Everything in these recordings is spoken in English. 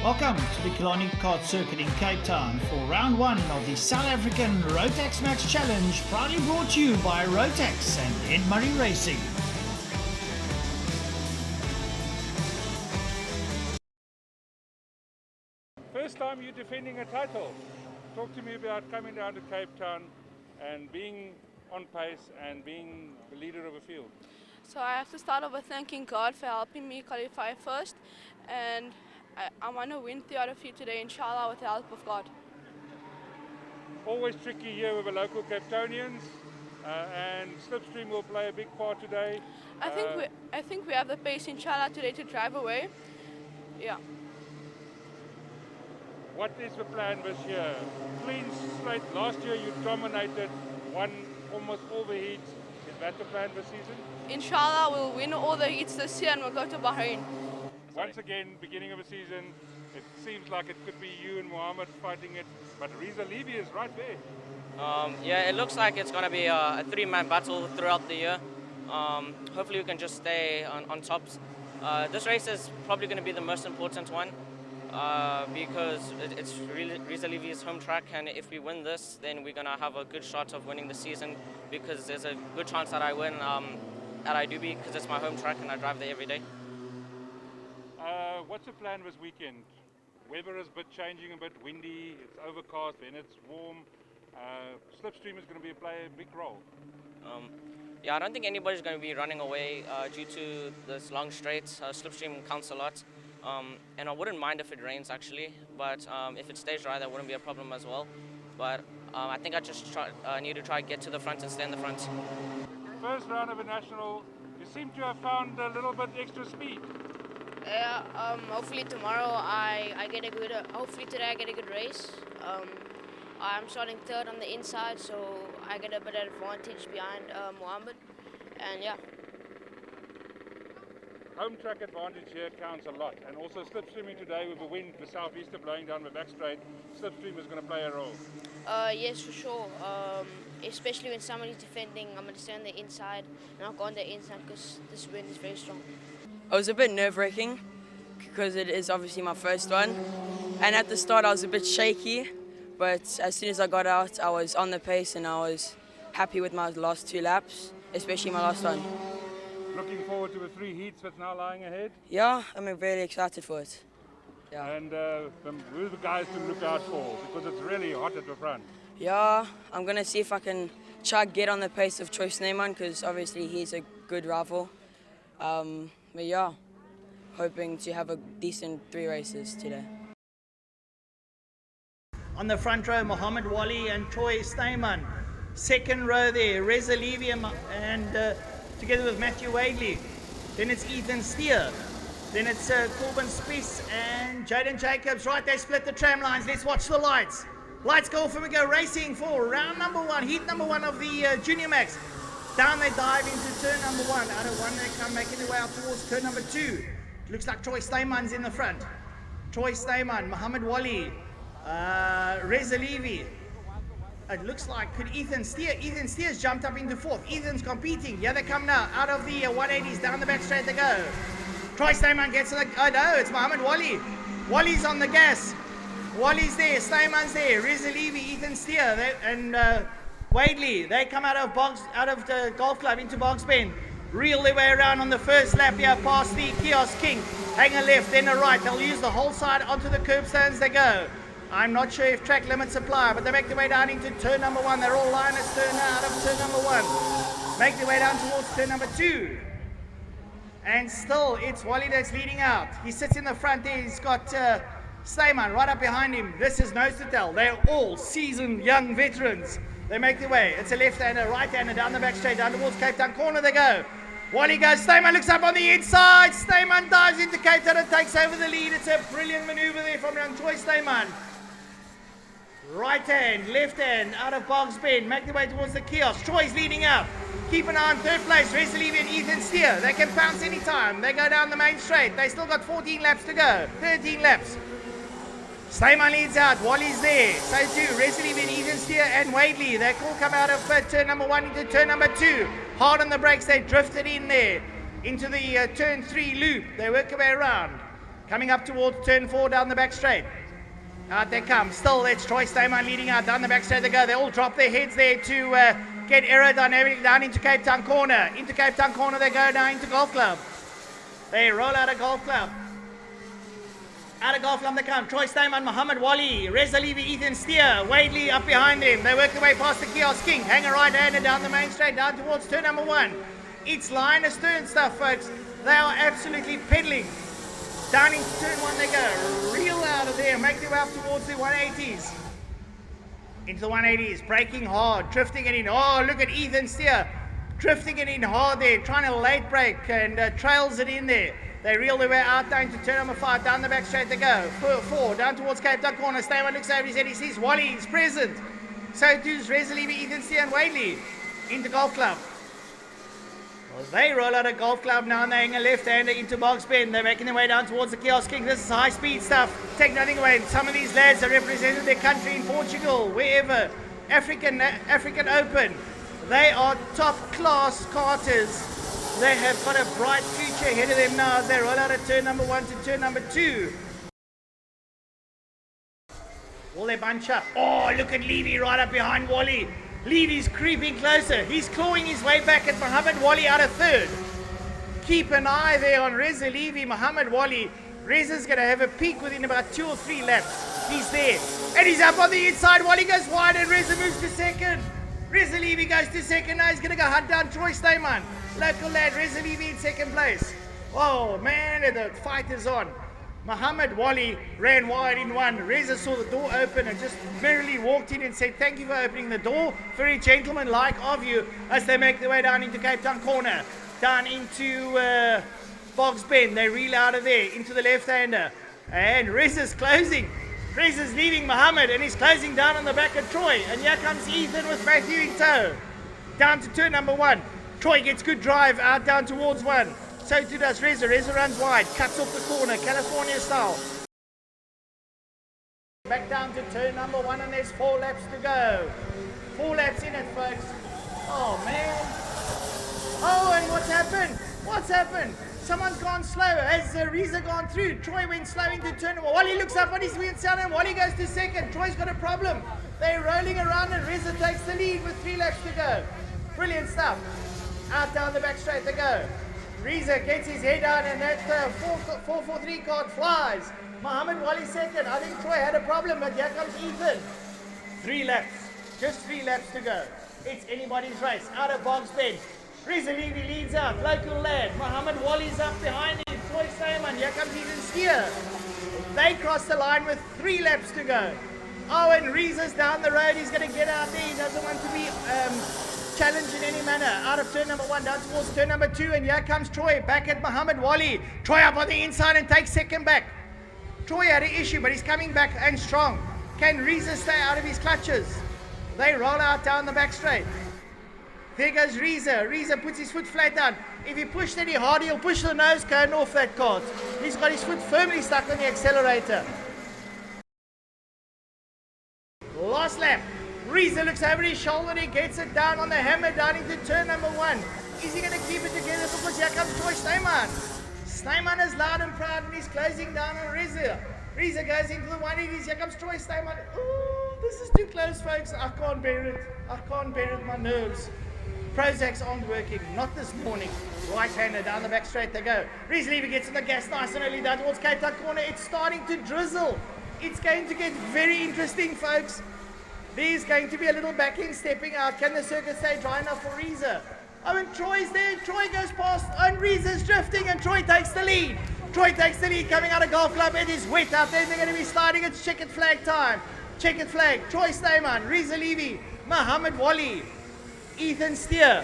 Welcome to the Killarney Kart Circuit in Cape Town for round one of the South African Rotax Max Challenge, proudly brought to you by Rotax and Ed Murray Racing. First time you're defending a title. Talk to me about coming down to Cape Town and being on pace and being the leader of a field. So I have to start off with thanking God for helping me qualify first, and I want to win 3 out of 3 today, inshallah, with the help of God. Always tricky here with the local Cape Townians, and Slipstream will play a big part today. I think we have the pace, inshallah, today to drive away. Yeah. What is the plan this year? Clean slate. Last year you dominated, won almost all the heats. Is that the plan this season? Inshallah, we'll win all the heats this year and we'll go to Bahrain. Once again, beginning of the season, it seems like it could be you and Mohammed fighting it, but Reza Levy is right there. Yeah, it looks like it's going to be a 3-man battle throughout the year. Hopefully we can just stay on tops. This race is probably going to be the most important one because it's really Reza Levy's home track, and if we win this, then we're going to have a good shot of winning the season, because there's a good chance that I win at IDB because it's my home track and I drive there every day. What's the plan this weekend? Weather is a bit changing, a bit windy, it's overcast, then it's warm. Slipstream is going to play a big role. Yeah, I don't think anybody's going to be running away due to this long straight. Slipstream counts a lot. And I wouldn't mind if it rains actually, but if it stays dry, that wouldn't be a problem as well. But I think I just need to try to get to the front and stay in the front. First round of a national, you seem to have found a little bit extra speed. Yeah, hopefully tomorrow I get a good, hopefully today I get a good race. I'm starting third on the inside, so I get a bit of advantage behind Mohammed, and yeah. Home track advantage here counts a lot, and also slipstreaming today with the wind, the southeaster blowing down the back straight, slipstream is going to play a role. Yes, for sure. Especially when somebody's defending, I'm going to stay on the inside, and I'll go on the inside because this wind is very strong. It was a bit nerve-wracking because it is obviously my first one, and at the start I was a bit shaky, but as soon as I got out I was on the pace and I was happy with my last 2 laps, especially my last one. Looking forward to the 3 heats that's now lying ahead? Yeah, I'm really excited for it. Yeah. And who are the guys to look out for, because it's really hot at the front? Yeah, I'm going to see if I can try to get on the pace of Troy Sneeman, because obviously he's a good rival. But yeah, hoping to have a decent 3 races today. On the front row, Mohammed Wali and Troy Sneeman. Second row there, Reza Levy and together with Matthew Wadley. Then it's Ethan Steer. Then it's Corbin Spies and Jaden Jacobs. Right, they split the tram lines. Let's watch the lights. Lights go off and we go racing for round number 1, heat number 1 of the Junior Max. Down they dive into turn number 1. Out of 1 they come making their way out towards turn number 2. It looks like Troy Sneeman's in the front. Troy Sneeman, Mohammed Wali, Reza Levy. It looks like could Ethan Steer. Ethan Steer's jumped up into 4th. Ethan's competing. Here they come now. Out of the 180s, down the back straight they go. Troy Sneeman gets on the, oh no, it's Mohammed Wali. Wali's on the gas. Wali's there, Sneeman's there. Reza Levy, Ethan Steer, and Wadley. They come out of the golf club into Box Bend. Reel their way around on the first lap here past the Kiosk King. Hang a left, then a right. They'll use the whole side onto the curbstones they go. I'm not sure if track limits apply, but they make their way down into turn number 1. They're all liners turn out of turn number 1. Make their way down towards turn number 2. And still, it's Wally that's leading out. He sits in the front there. He's got Sneeman right up behind him. This is nose to tail. They're all seasoned young veterans. They make their way. It's a left-hander, right-hander, down the back straight, down towards Cape Town corner they go. Wally goes, Sneeman looks up on the inside. Sneeman dives into Cape Town and takes over the lead. It's a brilliant maneuver there from young Troy Sneeman. Right hand, left hand, out of Bogs Bend, make their way towards the kiosk. Troy's leading up. Keep an eye on 3rd place, Reza Levy and Ethan Steer. They can pounce anytime. They go down the main straight. They still got 14 laps to go, 13 laps. Sneeman leads out, Wally's there. So too, Reza Levy and Ethan Steer and Wadley. They all come out of turn number 1 into turn number 2. Hard on the brakes, they drifted in there into the turn 3 loop. They work their way around. Coming up towards turn 4 down the back straight. Out they come. Still, it's Troy Stayman leading out down the back straight they go. They all drop their heads there to get aerodynamic down into Cape Town corner. Into Cape Town corner they go now into Golf Club. They roll out of Golf Club. Out of Golf Club they come. Troy Stayman, Muhammad Wali, Reza Levy, Ethan Steer, Wadley up behind them. They work their way past the Kiosk King. Hang a right-hander down the main straight, down towards turn number 1. It's line astern stuff, folks. They are absolutely pedaling. Down into turn 1 they go. Reel out of there. Make their way up towards the 180s. Into the 180s. Braking hard. Drifting it in. Oh, look at Ethan Steer. Drifting it in hard there. Trying to late brake and trails it in there. They reel their way out down to turn number 5. Down the back straight they go. 4. Down towards Cape Town corner. Stayman looks over his head. He sees Wally is present. So too's Reza Levy, Ethan Steer and Wadley. Into Golf Club. Well, they roll out of Golf Club now and they hang a left-hander into Box Bend. They're making their way down towards the Kiosk King. This is high-speed stuff. Take nothing away. Some of these lads have represented their country in Portugal, wherever. African Open. They are top-class karters. They have got a bright future ahead of them now as they roll out of turn number 1 to turn number 2. Will they bunch up? Oh, look at Levy right up behind Wally. Levy's creeping closer. He's clawing his way back at Muhammad Wali out of 3rd. Keep an eye there on Reza Levy, Muhammad Wali. Reza's going to have a peak within about 2 or 3 laps. He's there. And he's up on the inside. Wali goes wide and Reza moves to 2nd. Reza Levy goes to 2nd. Now he's going to go hunt down Troy Stayman. Local lad, Reza Levy in 2nd place. Oh man, the fight is on. Muhammad Wali ran wide in 1. Reza saw the door open and just merrily walked in and said, "Thank you for opening the door. Very gentlemanlike of you," as they make their way down into Cape Town corner. Down into Box Bend. They reel out of there into the left-hander. And Reza's closing. Reza's leaving Muhammad and he's closing down on the back of Troy. And here comes Ethan with Matthew in tow. Down to turn number 1. Troy gets good drive out down towards 1. So too does Reza. Reza runs wide, cuts off the corner, California style. Back down to turn number 1 and there's 4 laps to go. 4 laps in it, folks. Oh man. Oh, and what's happened? What's happened? Someone's gone slow. Has Reza gone through? Troy went slow into turn 1. Wally looks up on his wheel sound and Wally goes to 2nd. Troy's got a problem. They're rolling around and Reza takes the lead with 3 laps to go. Brilliant stuff. Out down the back straight they go. Reza gets his head down and that 443 card flies. Muhammad Wali 2nd. I think Troy had a problem, but here comes Ethan. 3 laps. Just 3 laps to go. It's anybody's race. Out of Box Bend. Reza Levy leads out. Local lad. Muhammad Wali's up behind him. Troy Stayman. Here comes Ethan Steer. They cross the line with 3 laps to go. Oh, and Reza's down the road. He's going to get out there. He doesn't want to be challenged in any manner. Out of turn number 1 down towards turn number 2, and here comes Troy back at Muhammad Wali. Troy up on the inside and takes 2nd back. Troy had an issue, but he's coming back and strong. Can Reza stay out of his clutches? They roll out down the back straight. There goes Reza. Reza puts his foot flat down. If he pushed any harder, he'll push the nose cone off that cart. He's got his foot firmly stuck on the accelerator. Last lap. Reza looks over his shoulder and he gets it down on the hammer down into turn number 1. Is he going to keep it together? Because here comes Troy Stayman. Stayman is loud and proud and he's closing down on Reza. Reza goes into the 180s. Here comes Troy Stayman. Ooh, this is too close, folks. I can't bear it. I can't bear it. My nerves. Prozacs aren't working. Not this morning. Right-hander down the back straight they go. Reza Levy gets on the gas nice and early down towards Cape Town corner. It's starting to drizzle. It's going to get very interesting, folks. There's going to be a little backing stepping out. Can the circuit stay dry enough for Reza? Oh, and Troy's there. Troy goes past, and Reza's drifting, and Troy takes the lead. Troy takes the lead coming out of Golf Club. It is wet out there. They're going to be sliding. It's checkered flag time. Checkered flag. Troy Stayman, Reza Levy, Muhammad Wali, Ethan Steer.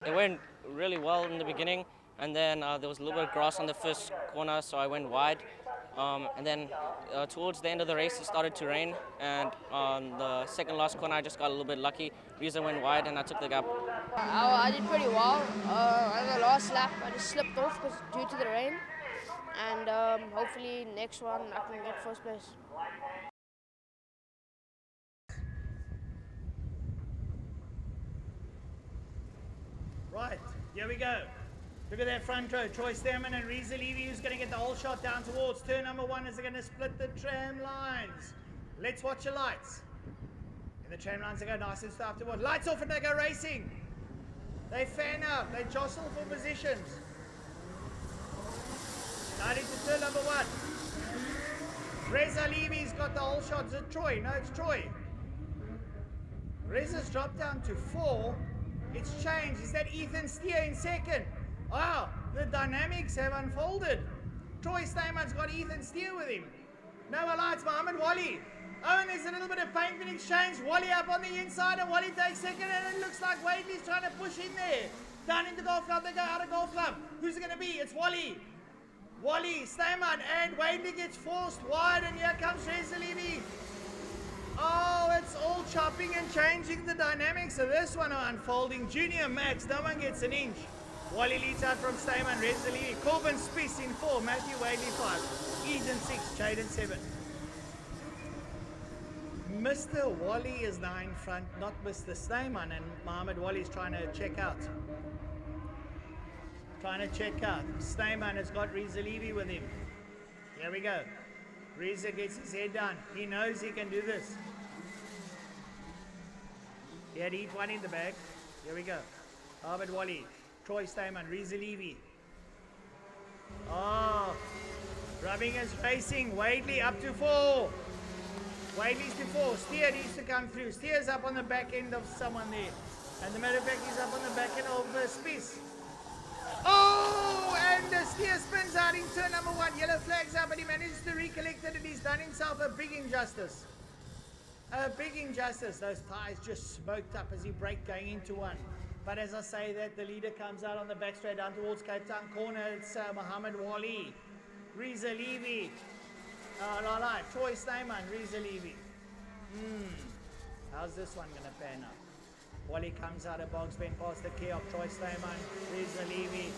It went really well in the beginning. And then there was a little bit of grass on the first corner, so I went wide. And then towards the end of the race, it started to rain. And on the second last corner, I just got a little bit lucky. Reza went wide, and I took the gap. I did pretty well. On the last lap, I just slipped off due to the rain. And hopefully next one, I can get first place. Here we go. Look at that front row. Troy Stammen and Reza Levy, who's going to get the whole shot down towards turn number 1 as they're going to split the tram lines. Let's watch the lights. And the tram lines, they go nice and slow afterwards. Lights off and they go racing. They fan out. They jostle for positions. Now into turn number 1. Reza Levy's got the whole shot. Is it Troy? No, it's Troy. Reza's dropped down to 4. It's changed. Is that Ethan Steer in second? Wow, the dynamics have unfolded. Troy Steinman's got Ethan Steer with him. Noah Lights, Mohammed Wally. Oh, and there's a little bit of paint been exchanged. Wally up on the inside, and Wally takes second, and it looks like Wadley's trying to push in there. Down into Golf Club, they go out of Golf Club. Who's it going to be? It's Wally. Wally, Steinman, and Wadley gets forced wide, and here comes Reza Levy. Oh, it's all chopping and changing the dynamics of this one are unfolding. Junior Max, no one gets an inch. Wally leads out from Stayman, Reza Levy. Corbin Spiess in 4, Matthew Wadley 5, Eden 6, Jaden 7. Mr. Wally is now in front, not Mr. Stayman, and Mohammed Wally is trying to check out. Stayman has got Reza Levy with him. Here we go. Reza gets his head down. He knows he can do this. He had to eat one in the bag. Here we go. Mohammed Wally, Troy Stayman, Reza Levy. Oh, rubbing is racing. Wadley up to 4. Wadley's to 4. Steer needs to come through. Steer's up on the back end of someone there. And the matter of fact, he's up on the back end of Spiess. Oh, and Steer spins out in turn number 1. Yellow flag's up, but he manages to recollect it, and he's done himself a big injustice. A big injustice. Those tires just smoked up as he braked going into one. But as I say that, the leader comes out on the back straight down towards Cape Town corner. It's Mohammed Wally, Reza Levy, Troy Stayman, Reza Levy. How's this one going to pan out? Wally comes out of Boggs Bend past the key of Troy Stayman, Reza Levy,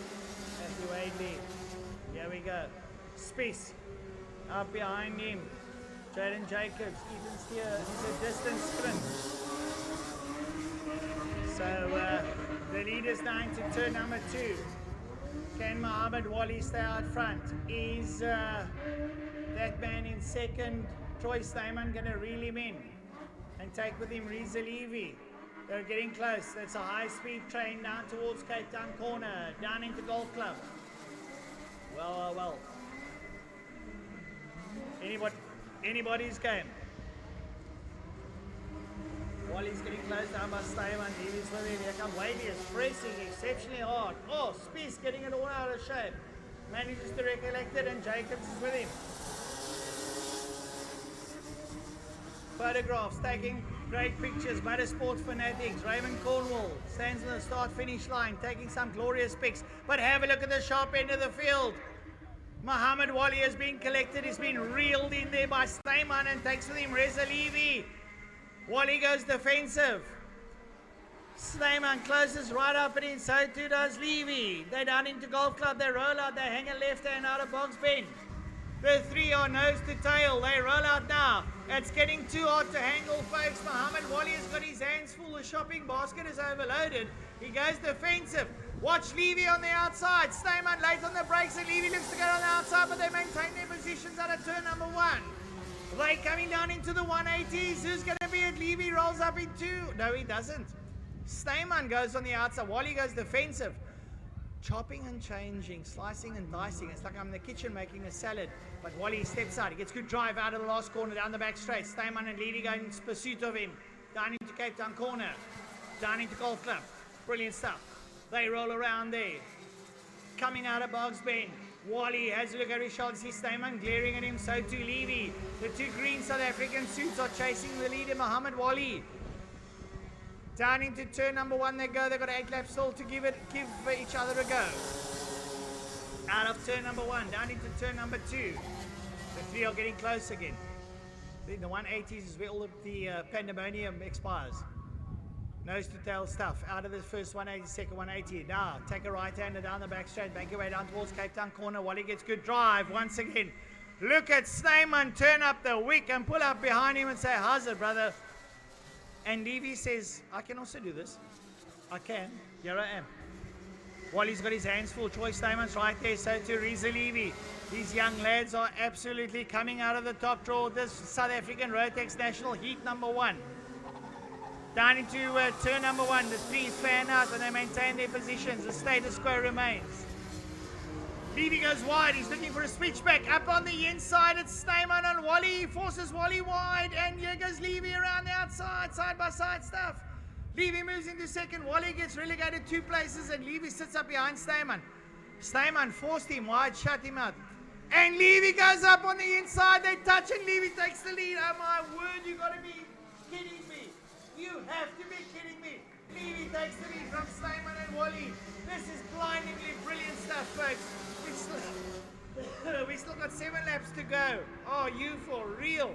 Matthew Wadley. Here we go. Spiess up behind him. Jaden Jacobs, Ethan Steer is a distance sprint. So the leader's now into turn number 2. Can Mohammed Wally stay out front? Is that man in second, Troy Stayman, going to reel him in and take with him Reza Levy? They're getting close. That's a high-speed train down towards Cape Town corner, down into Golf Club. Well. Anybody's game. Wally's getting close down by Stayman. Levy's with him. Here comes Wadley. Is pressing exceptionally hard. Oh, Spiess getting it all out of shape. Manages to recollect it, and Jacobs is with him. Photographs, taking great pictures. Motorsports fanatics. Raymond Cornwall stands on the start-finish line, taking some glorious pics. But have a look at the sharp end of the field. Mohammed Wally has been collected. He's been reeled in there by Stayman and takes with him Reza Levy. Wally goes defensive. Stayman closes right up and in, so too does Levy. They're down into Golf Club. They roll out. They hang a left hand out of Boggs Bend. The 3 are nose to tail. They roll out now. It's getting too hard to handle, folks. Mohammed Wally has got his hands full. The shopping basket is overloaded. He goes defensive. Watch Levy on the outside. Stayman late on the brakes, and Levy looks to go on the outside, but they maintain their positions out of turn number 1. They coming down into the 180s. Who's going to be it? Levy rolls up in 2. No, he doesn't. Stayman goes on the outside. Wally goes defensive. Chopping and changing, slicing and dicing. It's like I'm in the kitchen making a salad. But Wally steps out. He gets good drive out of the last corner, down the back straight. Stayman and Levy go in pursuit of him. Down into Cape Town corner. Down into Golf Club. Brilliant stuff. They roll around there. Coming out of Boggs Bend. Wally has a look at his shoulders. Sees Stayman glaring at him. So too Levy. The 2 green South African suits are chasing the leader, Mohammed Wally. Down into turn number 1 they go. They've got 8 laps still to give each other a go. Out of turn number 1, down into turn number 2. The 3 are getting close again. The 180s is where all of the pandemonium expires. Nose to tail stuff. Out of the first 180, second 180. Now, take a right-hander down the back straight. Make your way down towards Cape Town corner. Wally gets good drive once again. Look at Stayman turn up the wick and pull up behind him and say, how's it, brother? And Levy says, I can also do this. I can. Here I am. Wally's got his hands full. Troy Stayman's right there, so too Reza Levy. These young lads are absolutely coming out of the top draw. This South African Rotax National Heat #1. Down into turn #1. The threes fan out and they maintain their positions. The status quo remains. Levy goes wide. He's looking for a switchback. Up on the inside, it's Stayman on Wally. He forces Wally wide, and here goes Levy around the outside, side by side stuff. Levy moves into second. Wally gets relegated 2 places, and Levy sits up behind Stayman. Stayman forced him wide, shut him out. And Levy goes up on the inside. They touch, and Levy takes the lead. Oh my word, you got to be kidding me. You have to be kidding me. Levy takes the lead from Stayman and Wally. This is blindingly brilliant stuff, folks. We still got 7 laps to go. Oh, you for real?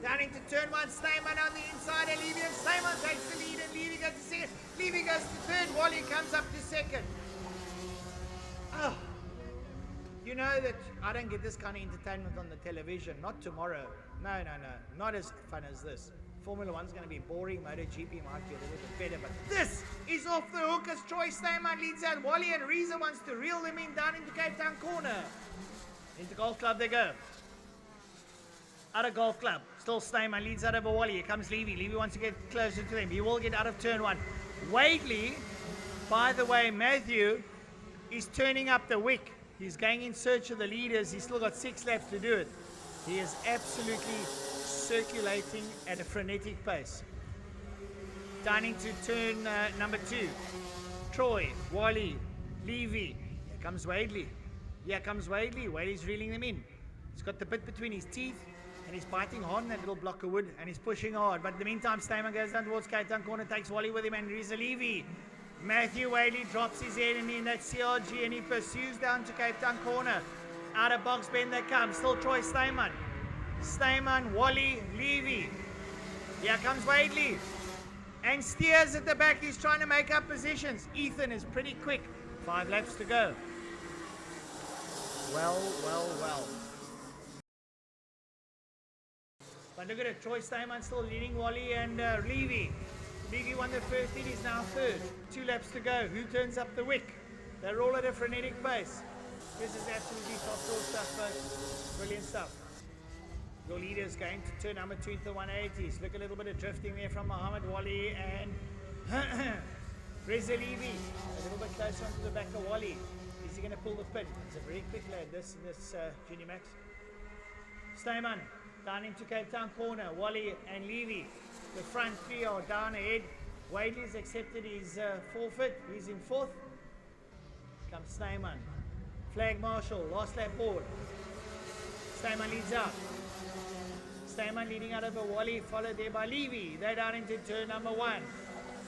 Down into turn 1, Stayman on the inside, and Levy, and Stayman takes the lead, and Levy goes to second. Levy goes to third. Wally comes up to second. Oh, you know that I don't get this kind of entertainment on the television. Not tomorrow. No. Not as fun as this. Formula 1's going to be boring. MotoGP might be a little bit better, but this is off the hook as Troy Stayman leads out. Wally and Reza wants to reel them in down into Cape Town corner. Into Golf Club they go. Out of Golf Club. Still Stayman leads out over Wally. Here comes Levy. Levy wants to get closer to them. He will get out of turn 1. Wadley, by the way, Matthew is turning up the wick. He's going in search of the leaders. He's still got 6 laps to do it. He is absolutely circulating at a frenetic pace. Down into turn #2. Troy, Wally, Levy. Here comes Wadley. Wadley's reeling them in. He's got the bit between his teeth and he's biting hard on that little block of wood and he's pushing hard. But in the meantime, Stayman goes down towards Cape Town corner, takes Wally with him, and Reza Levy. Matthew Wadley drops his head in that CRG and he pursues down to Cape Town corner. Out of box bend they come. Still Troy Stayman. Wally, Levy. Here comes Wadley. And Steers at the back. He's trying to make up positions. Ethan is pretty quick. 5 laps to go. Well. But look at it. Troy Stayman still leading Wally and Levy. Levy won the first lead. He's now third. 2 laps to go. Who turns up the wick? They're all at a frenetic pace. This is absolutely top draw stuff, folks. Brilliant stuff. Your leader's going to turn #2 into the 180s. Look, a little bit of drifting there from Muhammad Wally and Reza Levy. A little bit closer onto the back of Wally. Is he going to pull the pin? It's a very quick lad, this Junior Max. Stayman down into Cape Town corner. Wally and Levy. The front 3 are down ahead. Wadley's accepted his forfeit. He's in 4th. Comes Stayman. Flag marshal, last lap board. Stayman leads out. Stayman leading out over Wally, followed there by Levy. They're down into turn #1.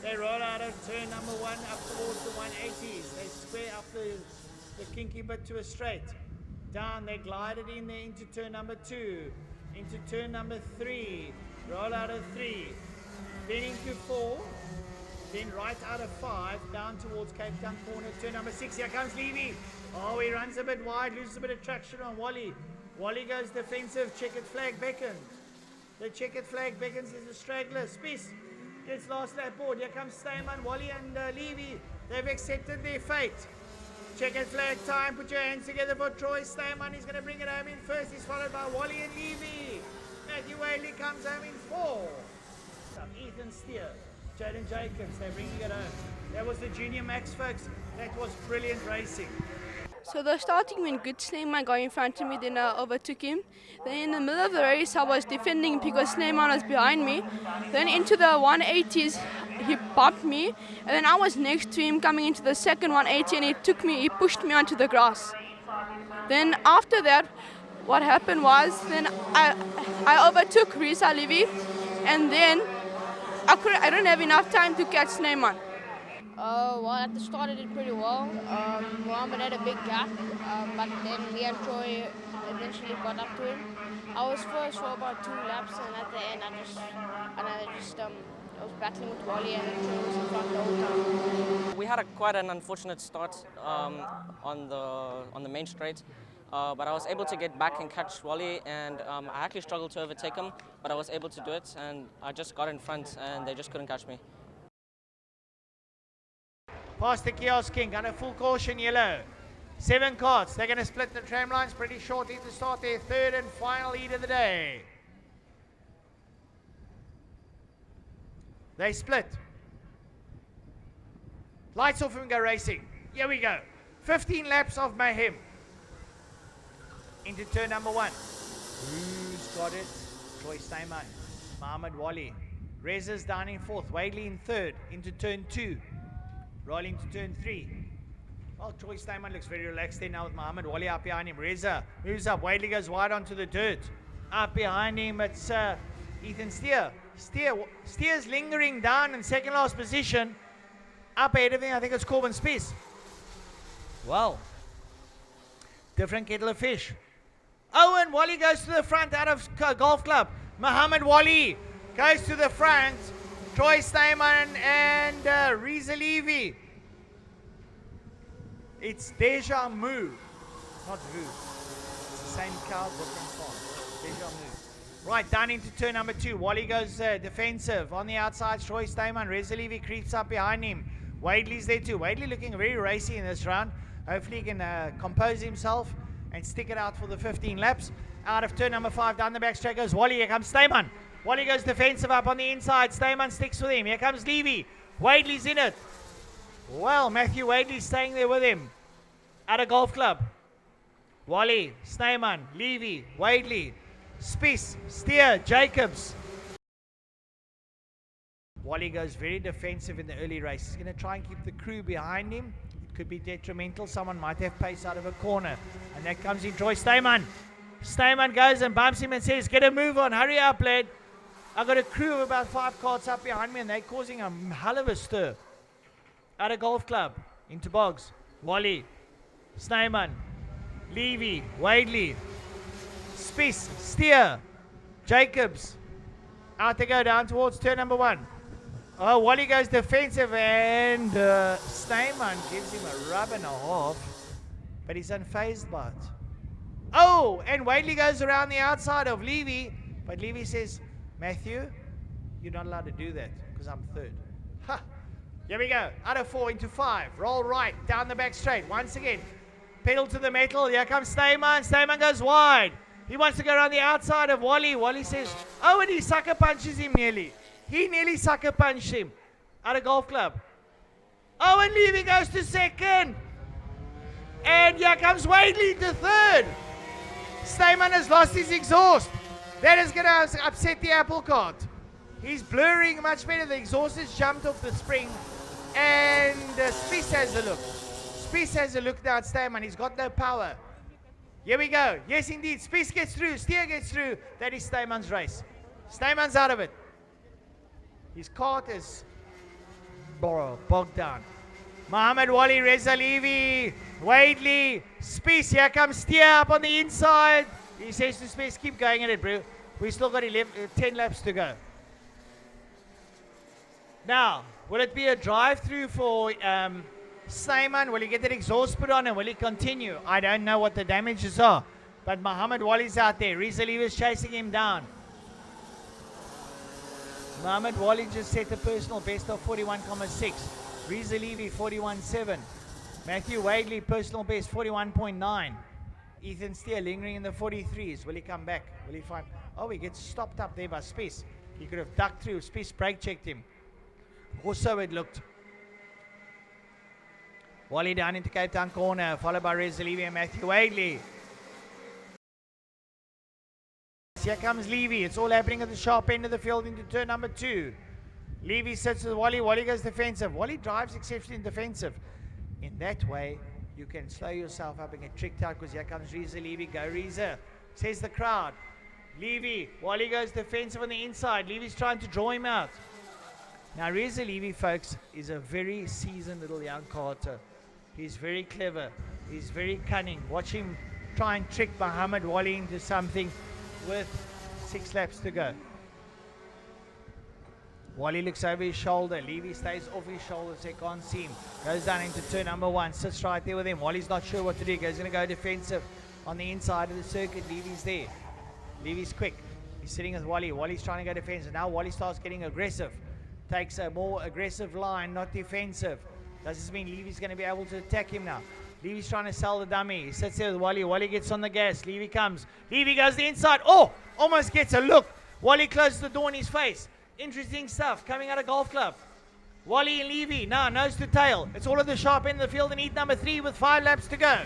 They roll out of turn #1 up towards the 180s. They square up the kinky bit to a straight. Down, they glided in there into turn #2. Into turn #3. Roll out of 3. Then into 4. Then right out of 5. Down towards Cape Town corner. Turn #6. Here comes Levy. Oh, he runs a bit wide, loses a bit of traction on Wally. Wally goes defensive. Checkered flag beckons. The checkered flag beckons is a straggler. Spies gets last lap board. Here comes Stayman, Wally and Levy. They've accepted their fate. Checkered flag time. Put your hands together for Troy Stayman. He's going to bring it home in first. He's followed by Wally and Levy. Matthew Wadley comes home in 4. Ethan Steer, Jaden Jacobs, they're bringing it home. That was the Junior Max, folks. That was brilliant racing. So the starting went good. Sneyman got in front of me, then I overtook him. Then in the middle of the race I was defending because Sneyman was behind me. Then into the 180s he bumped me, and then I was next to him coming into the second 180 and he pushed me onto the grass. Then after that what happened was then I overtook Reza Levy, and then I don't have enough time to catch Sneyman. Well, at the start I did pretty well. Mohammed had a big gap, but then me and Troy eventually got up to him. I was first for about 2 laps, and at the end I was battling with Wally, and Troy was in front the whole time. We had quite an unfortunate start on the main straight, but I was able to get back and catch Wally, and I actually struggled to overtake him, but I was able to do it, and I just got in front, and they just couldn't catch me. Past the kiosk king, got a full caution yellow. 7 carts, they're going to split the tram lines pretty shortly to start their third and final lead of the day. They split. Lights off and go racing. Here we go. 15 laps of mayhem. Into turn number 1. Who's got it? Troy Steinman. Mohammed Wali. Reza's down in 4th. Wadley in 3rd. Into turn 2. Rolling to turn 3. Well, Troy Steinman looks very relaxed there now with Mohammed Wali up behind him. Reza moves up. Wadley goes wide onto the dirt. Up behind him, it's Ethan Steer. Steer's lingering down in second last position. Up ahead of him, I think it's Corbin Spies. Well, different kettle of fish. Owen Wally goes to the front out of Golf Club. Mohammed Wali goes to the front. Troy Steinman and Reza Levy. It's Deja Mu. It's not Vu. It's the same cow, different farm. Deja Mu. Right, down into turn number 2. Wally goes defensive. On the outside, Troy Steinman. Reza Levy creeps up behind him. Wadley's there too. Wadley looking very racy in this round. Hopefully he can compose himself and stick it out for the 15 laps. Out of turn number 5, down the back straight goes Wally. Here comes Steinman. Wally goes defensive up on the inside. Steinman sticks with him. Here comes Levy. Wadley's in it. Well, Matthew Wadley's staying there with him. At a Golf Club. Wally, Steinman, Levy, Wadley, Spies, Steer, Jacobs. Wally goes very defensive in the early race. He's going to try and keep the crew behind him. It could be detrimental. Someone might have pace out of a corner. And that comes in Troy Steinman. Steinman goes and bumps him and says, get a move on. Hurry up, lad. I've got a crew of about 5 carts up behind me and they're causing a hell of a stir. At a Golf Club. Into Boggs. Wally. Steinman. Levy. Wadley. Spies. Steer. Jacobs. Out they go down towards turn number 1. Oh, Wally goes defensive and Steinman gives him a rub and a half, but he's unfazed by it. Oh, and Wadley goes around the outside of Levy, but Levy says, Matthew, you're not allowed to do that because I'm 3rd. Ha! Here we go. Out of 4 into 5. Roll right, down the back straight. Once again, pedal to the metal. Here comes Steinman. Steinman goes wide. He wants to go around the outside of Wally. Wally says, oh, and he sucker punches him nearly. He nearly sucker punched him at a Golf Club. Oh, and Levy goes to 2nd. And here comes Wadley to 3rd. Steinman has lost his exhaust. That is going to upset the apple cart. He's blurring much better. The exhaust has jumped off the spring. And Spies has a look. Spies has a look now at Steinman. He's got no power. Here we go. Yes, indeed. Spies gets through. Steer gets through. That is Steinman's race. Steinman's out of it. His cart is bogged down. Mohammed Wali, Reza Levy, Wadley, Spies. Here comes Steer up on the inside. He says to Spies, keep going at it, bro. We still got 10 laps to go. Now, will it be a drive-through for Steinman? Will he get that exhaust put on and will he continue? I don't know what the damages are. But Mohammed Wali's out there. Reza Levy is chasing him down. Mohammed Wali just set a personal best of 41.6. Reza Levy 41.7. Matthew Wadley personal best 41.9. Ethan Steer lingering in the 43s. Will he come back? Will he find? Oh, he gets stopped up there by Spies. He could have ducked through. Spies brake checked him. Or so it looked. Wally down into Cape Town corner, followed by Reza Levy and Matthew Wadley. Here comes Levy. It's all happening at the sharp end of the field into turn number 2. Levy sits with Wally. Wally goes defensive. Wally drives exceptionally defensive. In that way, you can slow yourself up and get tricked out because here comes Reza Levy. Go Reza, says the crowd. Levy. Wally goes defensive on the inside. Levy's trying to draw him out. Now, Reza Levy, folks, is a very seasoned little young carter. He's very clever. He's very cunning. Watch him try and trick Mohammed Wali into something with 6 laps to go. Wally looks over his shoulder. Levy stays off his shoulder so he can't see him. Goes down into turn number 1. Sits right there with him. Wally's not sure what to do. He's going to go defensive on the inside of the circuit. Levy's there. Levy's quick. He's sitting with Wally. Wally's trying to go defensive. Now Wally starts getting aggressive. Takes a more aggressive line, not defensive. Does this mean Levy's going to be able to attack him now? Levy's trying to sell the dummy. He sits there with Wally. Wally gets on the gas. Levy comes. Levy goes the inside. Oh, almost gets a look. Wally closes the door in his face. Interesting stuff coming out of Golf Club. Wally and Levy now nose to tail. It's all at the sharp end of the field in heat number 3 with 5 laps to go.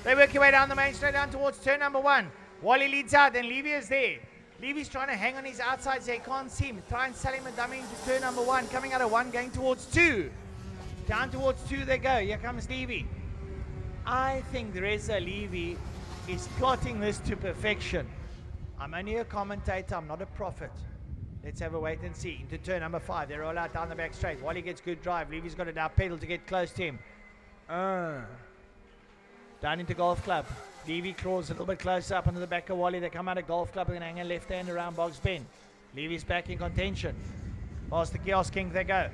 They work their way down the main straight down towards turn number 1. Wally leads out and Levy is there. Levy's trying to hang on his outside so he can't see him. Try and sell him a dummy into turn number 1. Coming out of 1 going towards 2. Down towards 2 they go. Here comes Levy. I think Reza Levy is plotting this to perfection. I'm only a commentator. I'm not a prophet. Let's have a wait and see. Into turn number 5. They roll out down the back straight. Wally gets good drive. Levy's got to now pedal to get close to him. Down into Golf Club. Levy claws a little bit closer up under the back of Wally. They come out of Golf Club and hang a left hand around Boggs Bend. Levy's back in contention. Past the Kiosk King they go.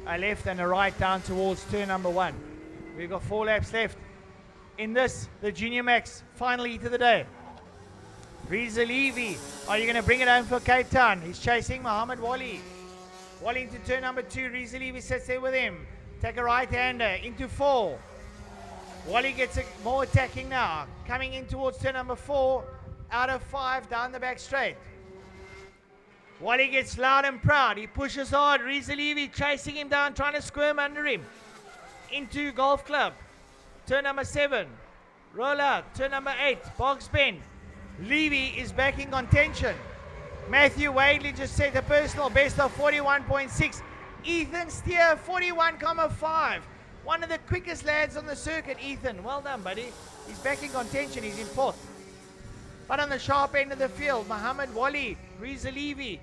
A left and a right down towards turn number 1. We've got 4 laps left. In this, the Junior Max final heat of the day. Reza Levy, are you going to bring it home for Cape Town? He's chasing Muhammad Wally. Wally into turn number 2. Reza Levy sits there with him. Take a right-hander into 4. Wally gets more attacking now. Coming in towards turn number 4. Out of 5 down the back straight. Wally gets loud and proud. He pushes hard. Reza Levy chasing him down, trying to squirm under him. Into Golf Club. Turn number 7. Roll out. Turn number 8. Boggs Bend. Levy is back in contention. Matthew Wadley just set a personal best of 41.6. Ethan Steer 41.5. One of the quickest lads on the circuit, Ethan. Well done, buddy. He's back in contention. He's in 4th. But on the sharp end of the field, Muhammad Wally, Reza Levy.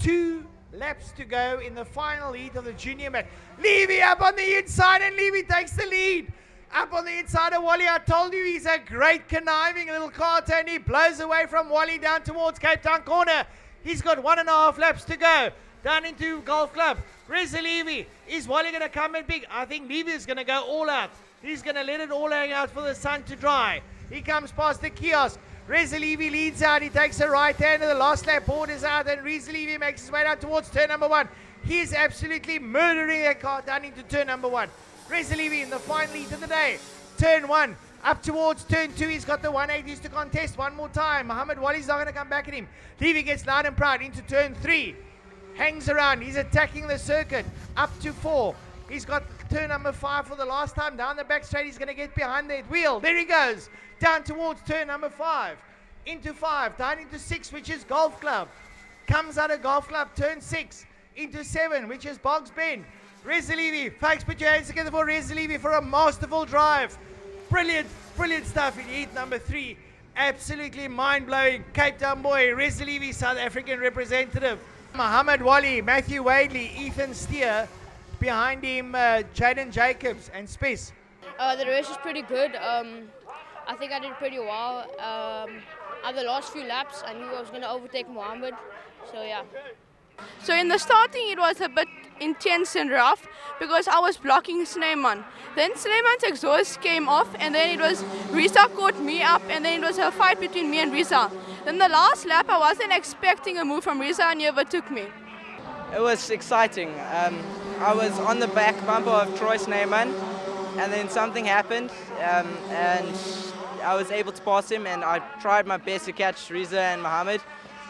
2 laps to go in the final heat of the Junior Match. Levy up on the inside and Levy takes the lead. Up on the inside of Wally, I told you he's a great conniving little carter and he blows away from Wally down towards Cape Town corner. He's got 1.5 laps to go. Down into Golf Club. Reza Levy. Is Wally going to come in big? I think Levy is going to go all out. He's going to let it all hang out for the sun to dry. He comes past the kiosk. Reza Levy leads out. He takes a right hand and the last lap borders out and Reza Levy makes his way down towards turn number 1. He's absolutely murdering that car down into turn number 1. Reza Levy in the final heat of the day. Turn 1. Up towards turn 2. He's got the 180s to contest one more time. Muhammad Wally's not going to come back at him. Levy gets loud and proud into turn 3. Hangs around. He's attacking the circuit. Up to 4. He's got turn number 5 for the last time. Down the back straight. He's going to get behind that wheel. There he goes. Down towards turn number 5. Into 5. Down into 6, which is Golf Club. Comes out of Golf Club. Turn 6. Into 7, which is Boggs Bend. Reza Levy. Folks, put your hands together for Reza Levy for a masterful drive. Brilliant, brilliant stuff in heat number 3. Absolutely mind-blowing. Cape Town boy, Reza Levy, South African representative. Muhammad Wally, Matthew Wadley, Ethan Steer. Behind him, Jaden Jacobs and Spice. The race was pretty good. I think I did pretty well. At the last few laps, I knew I was going to overtake Mohammed. So, yeah. So in the starting it was a bit intense and rough because I was blocking Snyman. Then Snyman's exhaust came off and then it was Risa caught me up and then it was a fight between me and Risa. Then the last lap I wasn't expecting a move from Risa and he overtook me. It was exciting. I was on the back bumper of Troy Snyman and then something happened and I was able to pass him and I tried my best to catch Risa and Mohammed.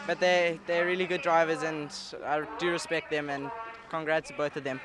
But they're really good drivers and I do respect them and congrats to both of them.